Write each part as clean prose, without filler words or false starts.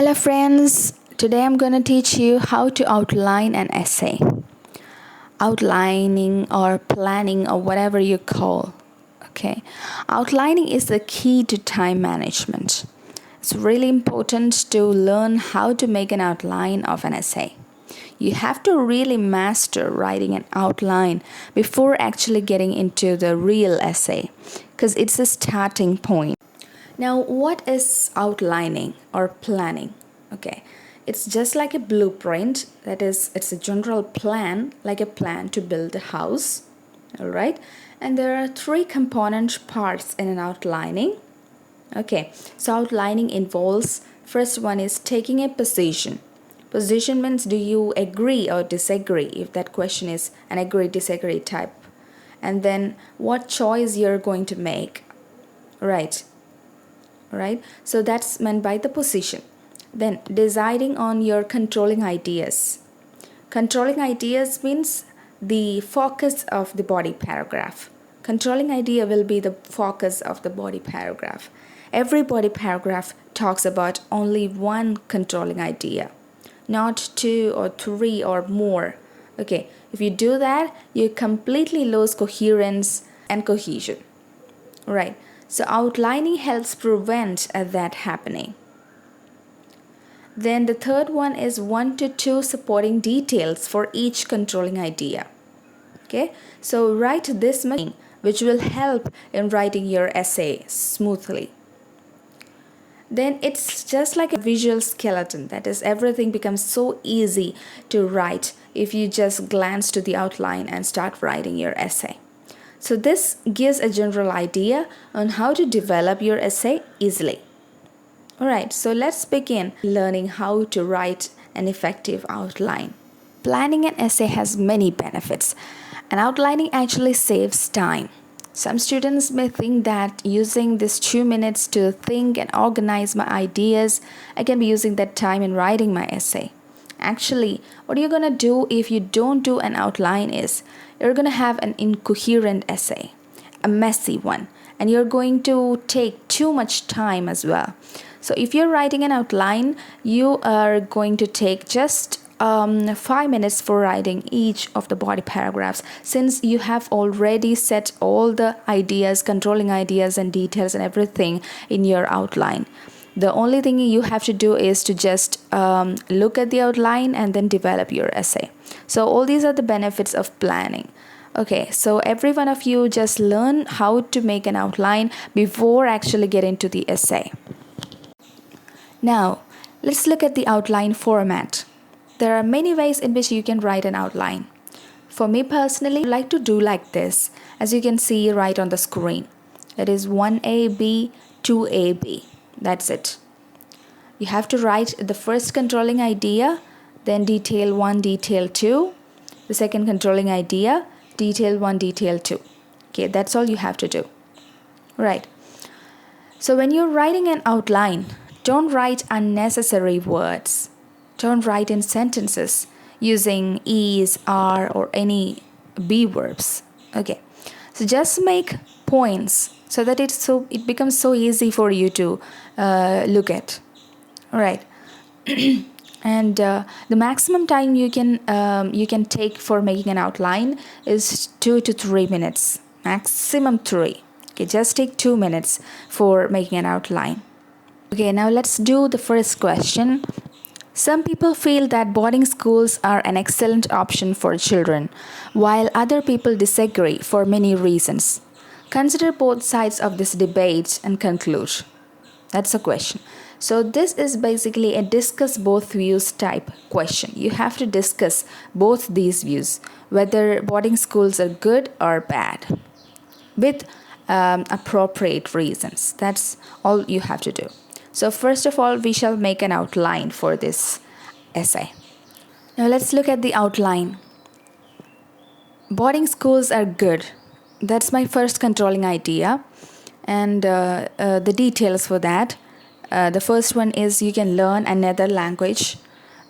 Hello friends, today I'm going to teach you how to outline an essay. Outlining or planning or whatever you call. Okay. Outlining is the key to time management. It's really important to learn how to make an outline of an essay. You have to really master writing an outline before actually getting into the real essay because it's a starting point. Now, what is outlining or planning? Okay, it's just like a blueprint. That is, it's a general plan, like a plan to build a house. All right, and there are three component parts in an outlining. Okay, so outlining involves, first one is taking a position. Position means do you agree or disagree, if that question is an agree disagree type. And then what choice you're going to make. Right, so that's meant by the position. Then deciding on your controlling ideas. Controlling ideas means the focus of the body paragraph. Controlling idea will be the focus of the body paragraph. Every body paragraph talks about only one controlling idea, not two or three or more. Okay, if you do that, you completely lose coherence and cohesion. Right. So outlining helps prevent that happening. Then the third one is 1 to 2 supporting details for each controlling idea. Okay, so write this much, which will help in writing your essay smoothly. Then it's just like a visual skeleton. That is, everything becomes so easy to write if you just glance to the outline and start writing your essay. So this gives a general idea on how to develop your essay easily. Alright, so let's begin learning how to write an effective outline. Planning an essay has many benefits, and outlining actually saves time. Some students may think that using this 2 minutes to think and organize my ideas, I can be using that time in writing my essay. Actually, what you're going to do if you don't do an outline is you're going to have an incoherent essay, a messy one, and you're going to take too much time as well. So if you're writing an outline, you are going to take just 5 minutes for writing each of the body paragraphs, since you have already set all the ideas, controlling ideas and details and everything in your outline. The only thing you have to do is to just look at the outline and then develop your essay. So all these are the benefits of planning. Okay, so every one of you just learn how to make an outline before actually getting to the essay. Now, let's look at the outline format. There are many ways in which you can write an outline. For me personally, I like to do like this, as you can see right on the screen. It is 1AB, 2AB. That's it. You have to write the first controlling idea, then detail 1, detail 2. The second controlling idea, detail 1, detail 2. Okay, that's all you have to do. Right. So when you're writing an outline, don't write unnecessary words. Don't write in sentences using is, are, or any be verbs. Okay. So just make points so that it becomes so easy for you to look at. All right. And the maximum time you can take for making an outline is 2 to 3 minutes. Maximum 3. Okay, just take 2 minutes for making an outline. Okay, now let's do the first question. Some people feel that boarding schools are an excellent option for children, while other people disagree for many reasons. Consider both sides of this debate and conclude. That's a question. So this is basically a discuss both views type question. You have to discuss both these views, whether boarding schools are good or bad, with appropriate reasons. That's all you have to do. So first of all, we shall make an outline for this essay. Now let's look at the outline. Boarding schools are good. That's my first controlling idea. And the details for that. The first one is you can learn another language.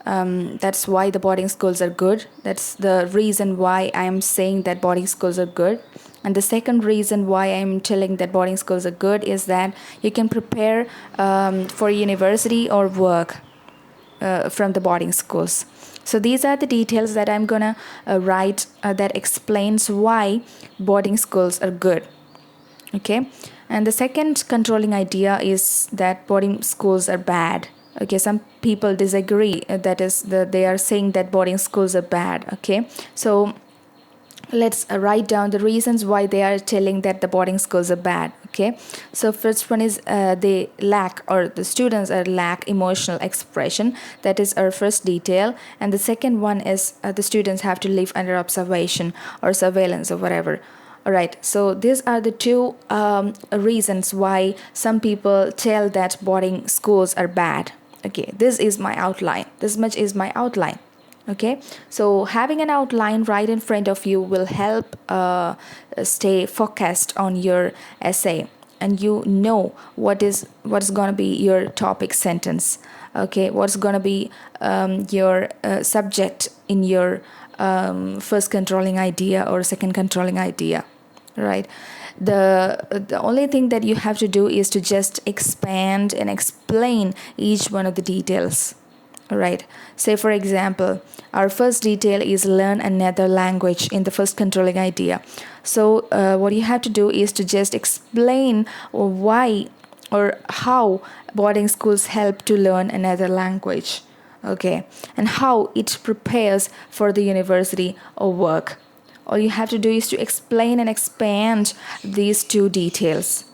That's why the boarding schools are good. That's the reason why I am saying that boarding schools are good. And the second reason why I'm telling that boarding schools are good is that you can prepare for university or work. from the boarding schools. So these are the details that I'm gonna write that explains why boarding schools are good. Okay, and the second controlling idea is that boarding schools are bad. Okay, some people disagree, that is they are saying that boarding schools are bad. Okay, so let's write down the reasons why they are telling that the boarding schools are bad. Okay, so first one is they lack, or the students are lack emotional expression. That is our first detail. And the second one is the students have to live under observation or surveillance or whatever. Alright, so these are the two reasons why some people tell that boarding schools are bad. Okay, this is my outline. This much is my outline. Okay, so having an outline right in front of you will help stay focused on your essay, and you know what's going to be your topic sentence. Okay, what's going to be your subject in your first controlling idea or second controlling idea, right? The only thing that you have to do is to just expand and explain each one of the details. Right. Say for example, our first detail is learn another language in the first controlling idea. So what you have to do is to just explain why or how boarding schools help to learn another language. Okay, and how it prepares for the university or work. All you have to do is to explain and expand these two details.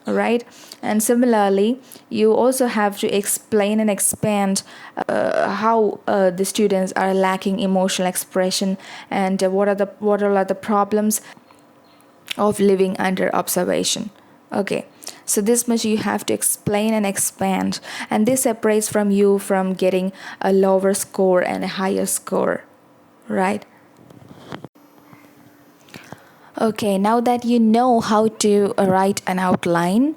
All right, and similarly you also have to explain and expand how the students are lacking emotional expression, and what are the problems of living under observation. Okay, so this much you have to explain and expand, and this separates from you from getting a lower score and a higher score, right? Okay, now that you know how to write an outline,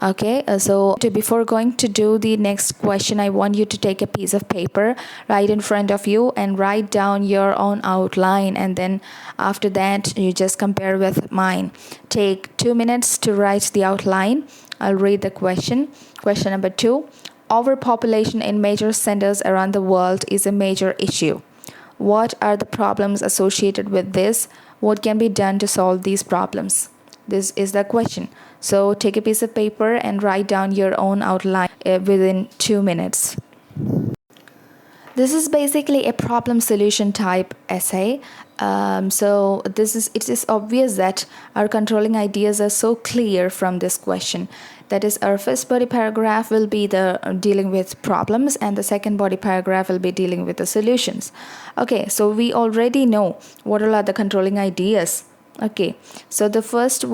okay, so before going to do the next question, I want you to take a piece of paper right in front of you and write down your own outline, and then after that you just compare with mine. Take 2 minutes to write the outline. I'll read the question. Question number 2. Overpopulation in major centers around the world is a major issue. What are the problems associated with this? What can be done to solve these problems? This is the question. So take a piece of paper and write down your own outline within 2 minutes. This is basically a problem solution type essay. So it is obvious that our controlling ideas are so clear from this question. That is, our first body paragraph will be the dealing with problems, and the second body paragraph will be dealing with the solutions. Okay, so we already know what are the controlling ideas. Okay, so the first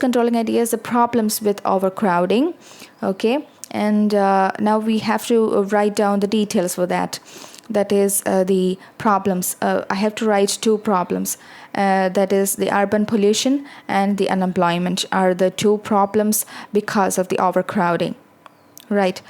controlling idea is the problems with overcrowding. Okay, and now we have to write down the details for that. That is the problems. I have to write 2 problems. That is the urban pollution and the unemployment are the 2 problems because of the overcrowding, right?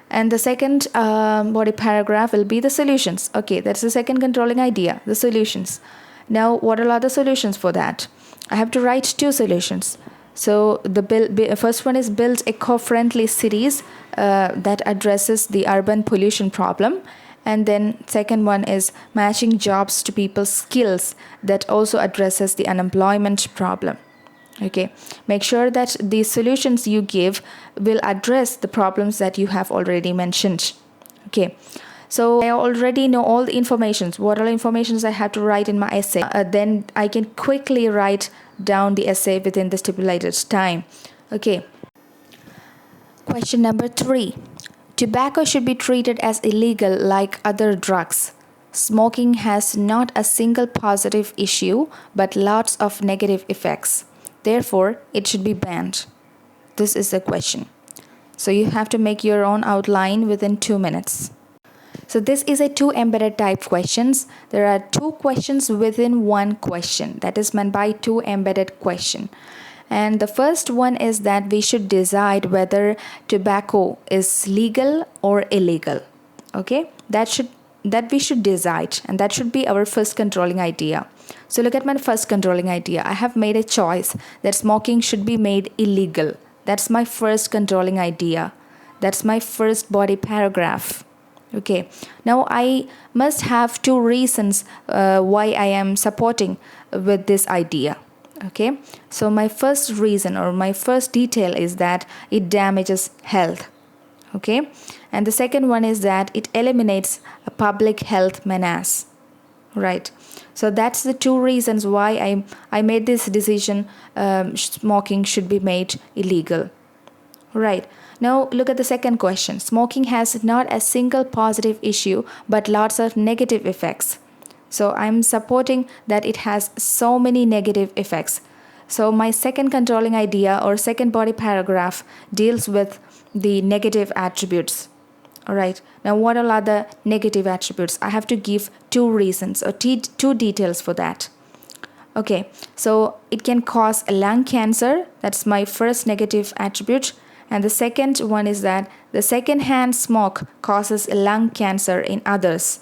And the second body paragraph will be the solutions. Okay, that's the second controlling idea, the solutions. Now, what are the solutions for that? I have to write 2 solutions. So the first one is build eco-friendly cities that addresses the urban pollution problem. And then second one is matching jobs to people's skills that also addresses the unemployment problem. Okay, make sure that the solutions you give will address the problems that you have already mentioned. Okay, so I already know all the informations. What are the informations I have to write in my essay? Then I can quickly write down the essay within the stipulated time. Okay. Question number 3. Tobacco should be treated as illegal like other drugs. Smoking has not a single positive issue, but lots of negative effects. Therefore, it should be banned. This is the question. So you have to make your own outline within 2 minutes. So this is a 2 embedded type questions. There are 2 questions within 1 question. That is meant by 2 embedded question. And the first one is that we should decide whether tobacco is legal or illegal. Okay, that we should decide, and that should be our first controlling idea. So look at my first controlling idea. I have made a choice that smoking should be made illegal. That's my first controlling idea. That's my first body paragraph. Okay, now I must have two reasons why I am supporting with this idea. Okay, so my first reason or my first detail is that it damages health. Okay, and the second one is that it eliminates a public health menace. Right, so that's the two reasons why I made this decision. Smoking should be made illegal. Right. Now look at the second question. Smoking has not a single positive issue but lots of negative effects. So I'm supporting that it has so many negative effects. So my second controlling idea or second body paragraph deals with the negative attributes. Alright. Now what are the negative attributes? I have to give two reasons or two details for that. Okay. So it can cause lung cancer. That's my first negative attribute. And the second one is that the secondhand smoke causes lung cancer in others.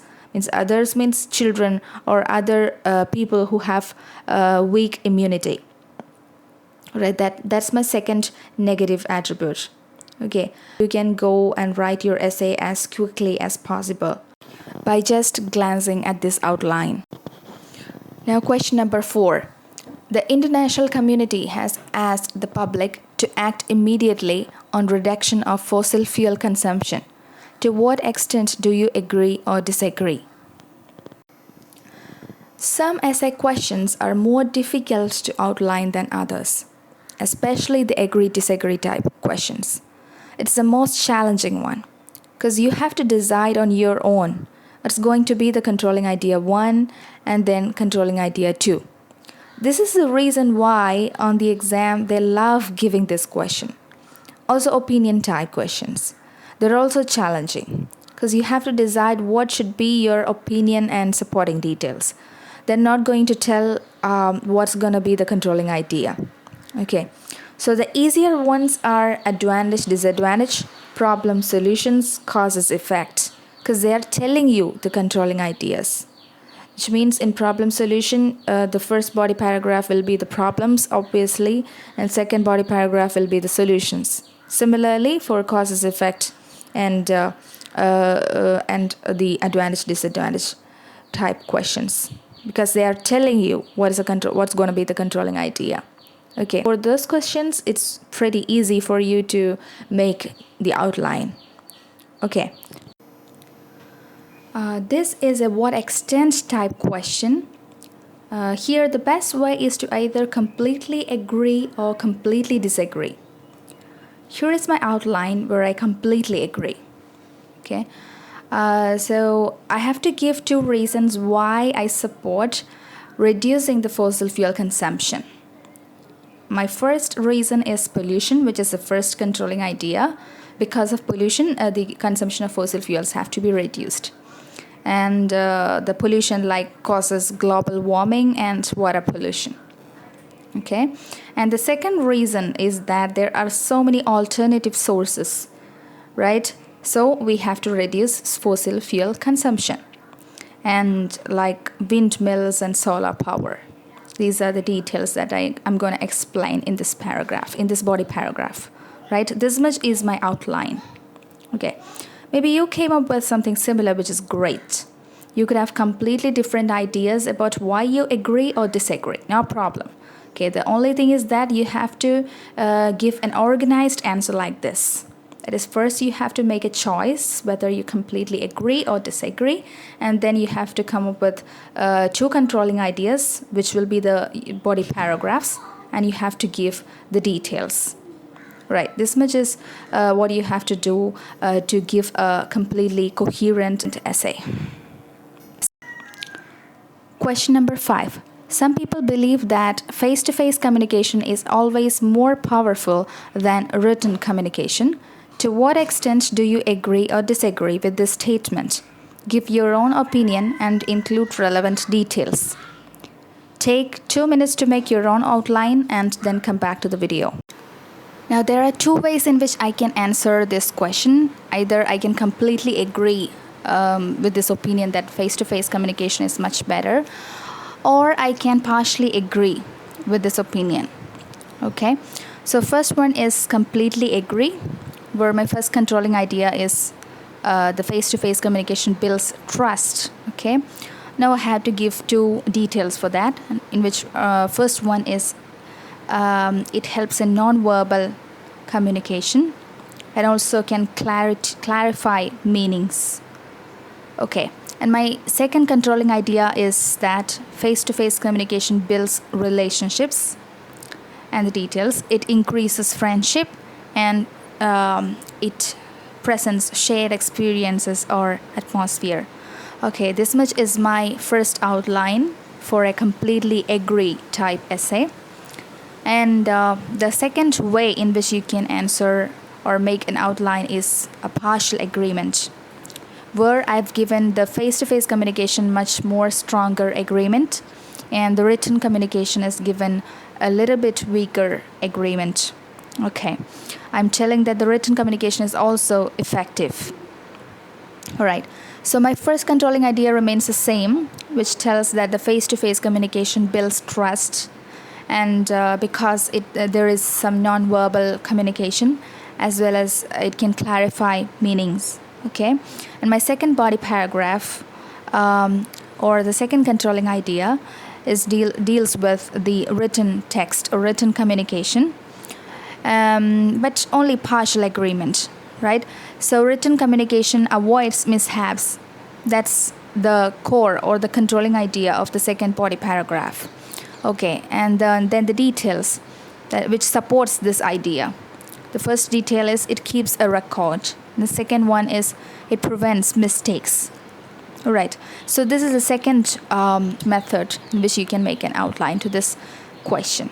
Others means children or other people who have weak immunity. Right, that's my second negative attribute. Okay, you can go and write your essay as quickly as possible by just glancing at this outline. Now question number 4. The international community has asked the public to act immediately on reduction of fossil fuel consumption. To what extent do you agree or disagree? Some essay questions are more difficult to outline than others, especially the agree-disagree type questions. It's the most challenging one because you have to decide on your own. It's going to be the controlling idea 1 and then controlling idea 2. This is the reason why on the exam they love giving this question. Also opinion type questions. They're also challenging because you have to decide what should be your opinion and supporting details. They're not going to tell what's going to be the controlling idea. Okay, so the easier ones are advantage, disadvantage, problem, solutions, causes, effect, because they are telling you the controlling ideas. Which means in problem solution, the first body paragraph will be the problems, obviously, and second body paragraph will be the solutions. Similarly, for causes, effect, and the advantage, disadvantage type questions, because they are telling you what's going to be the controlling idea. Okay, for those questions, it's pretty easy for you to make the outline. Okay. This is a what extent type question. Here the best way is to either completely agree or completely disagree. Here is my outline where I completely agree. Okay, so I have to give two reasons why I support reducing the fossil fuel consumption. My first reason is pollution, which is the first controlling idea. Because of pollution, the consumption of fossil fuels have to be reduced. And the pollution causes global warming and water pollution. Okay, and the second reason is that there are so many alternative sources, right? So we have to reduce fossil fuel consumption, and like windmills and solar power. These are the details that I'm going to explain in this paragraph, in this body paragraph, right? This much is my outline. Okay. Maybe you came up with something similar, which is great. You could have completely different ideas about why you agree or disagree. No problem. Okay, the only thing is that you have to give an organized answer like this. That is, first you have to make a choice whether you completely agree or disagree, and then you have to come up with two controlling ideas, which will be the body paragraphs, and you have to give the details. Right, this much is what you have to do to give a completely coherent essay. Question number 5. Some people believe that face-to-face communication is always more powerful than written communication. To what extent do you agree or disagree with this statement? Give your own opinion and include relevant details. Take 2 minutes to make your own outline and then come back to the video. Now, there are two ways in which I can answer this question. Either I can completely agree with this opinion that face-to-face communication is much better, or I can partially agree with this opinion. Okay, so first one is completely agree, where my first controlling idea is the face-to-face communication builds trust. Okay, now I have to give two details for that, in which first one is it helps in non-verbal communication and also can clarify meanings. Okay, and my second controlling idea is that face-to-face communication builds relationships, and the details, it increases friendship, and it presents shared experiences or atmosphere. Okay, this much is my first outline for a completely agree type essay. And the second way in which you can answer or make an outline is a partial agreement, where I've given the face-to-face communication much more stronger agreement, and the written communication is given a little bit weaker agreement. Okay, I'm telling that the written communication is also effective. Alright, so my first controlling idea remains the same, which tells that the face-to-face communication builds trust, and because there is some non-verbal communication, as well as it can clarify meanings. Okay, and my second body paragraph or the second controlling idea is deals with the written text or written communication, but only partial agreement, right? So written communication avoids mishaps. That's the core or the controlling idea of the second body paragraph. Okay, and then the details which supports this idea. The first detail is it keeps a record. The second one is it prevents mistakes. Alright, so this is the second method in which you can make an outline to this question.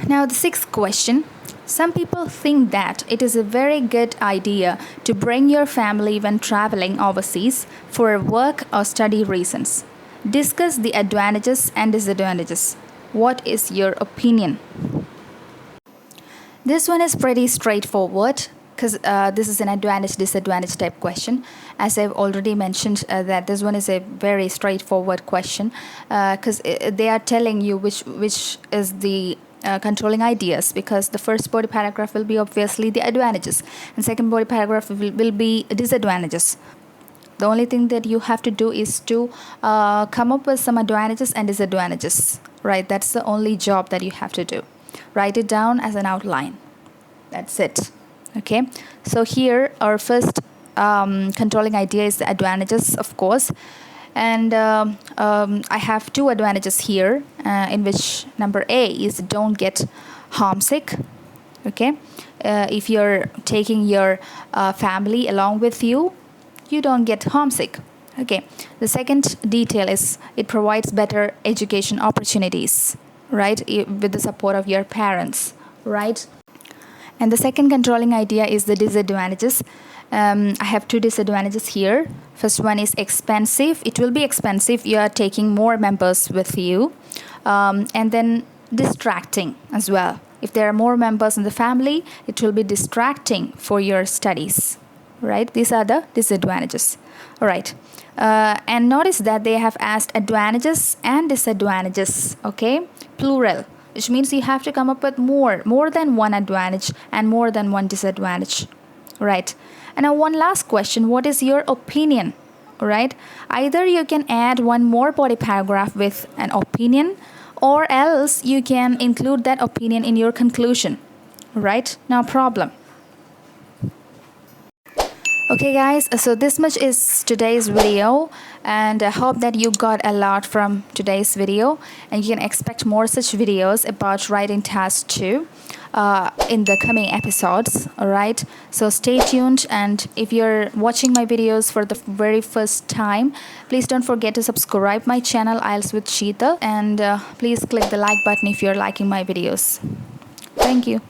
Now the sixth question. Some people think that it is a very good idea to bring your family when traveling overseas for work or study reasons. Discuss the advantages and disadvantages. What is your opinion? This one is pretty straightforward, because this is an advantage-disadvantage type question. As I've already mentioned, that this one is a very straightforward question, because they are telling you which is the controlling ideas, because the first body paragraph will be obviously the advantages, and second body paragraph will be disadvantages. The only thing that you have to do is to come up with some advantages and disadvantages, right? That's the only job that you have to do. Write it down as an outline. That's it. Okay, so here our first controlling idea is the advantages, of course, and I have two advantages here, in which number A is don't get homesick. Okay, if you're taking your family along with you, you don't get homesick. Okay, the second detail is it provides better education opportunities, right, with the support of your parents, right? And the second controlling idea is the disadvantages. I have two disadvantages here. First one is expensive. It will be expensive. You are taking more members with you. And then distracting as well. If there are more members in the family, it will be distracting for your studies, right? These are the disadvantages. All right. And notice that they have asked advantages and disadvantages, okay? Plural, which means you have to come up with more than one advantage and more than one disadvantage, right? And now one last question, what is your opinion, right? Either you can add one more body paragraph with an opinion, or else you can include that opinion in your conclusion, right? No problem. Okay guys, so this much is today's video, and I hope that you got a lot from today's video, and you can expect more such videos about writing task 2 in the coming episodes. Alright, so stay tuned, and if you're watching my videos for the very first time, please don't forget to subscribe my channel IELTS with Sheetal, and please click the like button if you're liking my videos. Thank you.